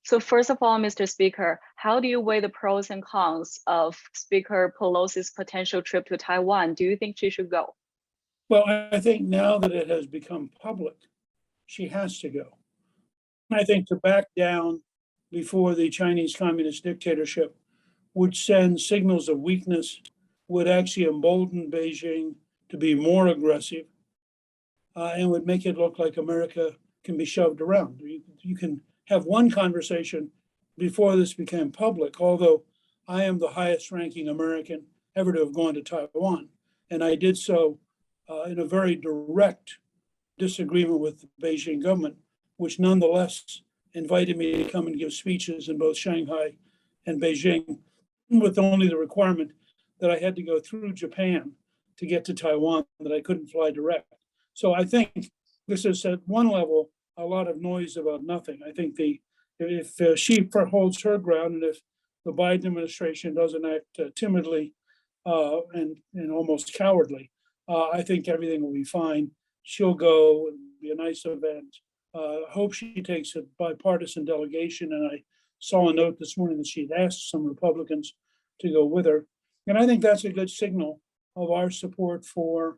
So first of all, Mr. Speaker, how do you weigh the pros and cons of Speaker Pelosi's potential trip to Taiwan? Do you think she should go? Well, I think now that it has become public, she has to go. I think to back down before the Chinese communist dictatorship would send signals of weakness, would actually embolden Beijing to be more aggressive, and would make it look like America can be shoved around. You can have one conversation before this became public, although I am the highest ranking American ever to have gone to Taiwan. And I did so in a very direct disagreement with the Beijing government, which nonetheless invited me to come and give speeches in both Shanghai and Beijing, with only the requirement that I had to go through Japan to get to Taiwan, that I couldn't fly direct. So I think this is at one level a lot of noise about nothing. I think if she holds her ground, and if the Biden administration doesn't act timidly and almost cowardly, I think everything will be fine. She'll go. It'll be a nice event. Hope she takes a bipartisan delegation. And I saw a note this morning that she'd asked some Republicans to go with her. And I think that's a good signal of our support for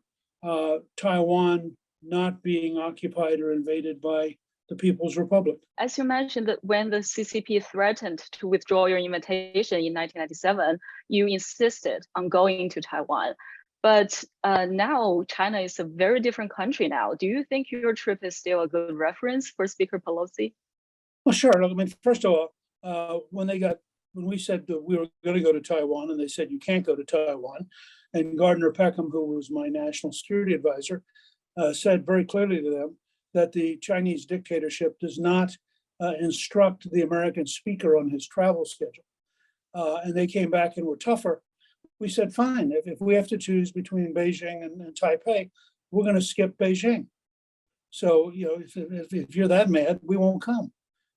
Taiwan not being occupied or invaded by the People's Republic. As you mentioned, that when the CCP threatened to withdraw your invitation in 1997, you insisted on going to Taiwan. But now China is a very different country now. Do you think your trip is still a good reference for Speaker Pelosi? Well, sure. I mean, first of all, when we said that we were going to go to Taiwan, and they said you can't go to Taiwan, and Gardner Peckham, who was my national security advisor, said very clearly to them that the Chinese dictatorship does not instruct the American speaker on his travel schedule. And they came back and were tougher. We said, fine, if we have to choose between Beijing and Taipei, we're going to skip Beijing. So, if you're that mad, we won't come.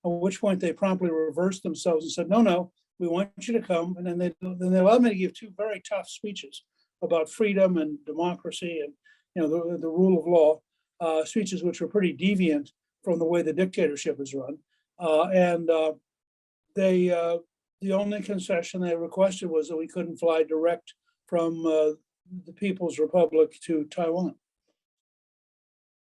At which point they promptly reversed themselves and said, no, we want you to come. And then they allowed me to give two very tough speeches about freedom and democracy and the rule of law, speeches which were pretty deviant from the way the dictatorship is run. The only concession they requested was that we couldn't fly direct from the People's Republic to Taiwan.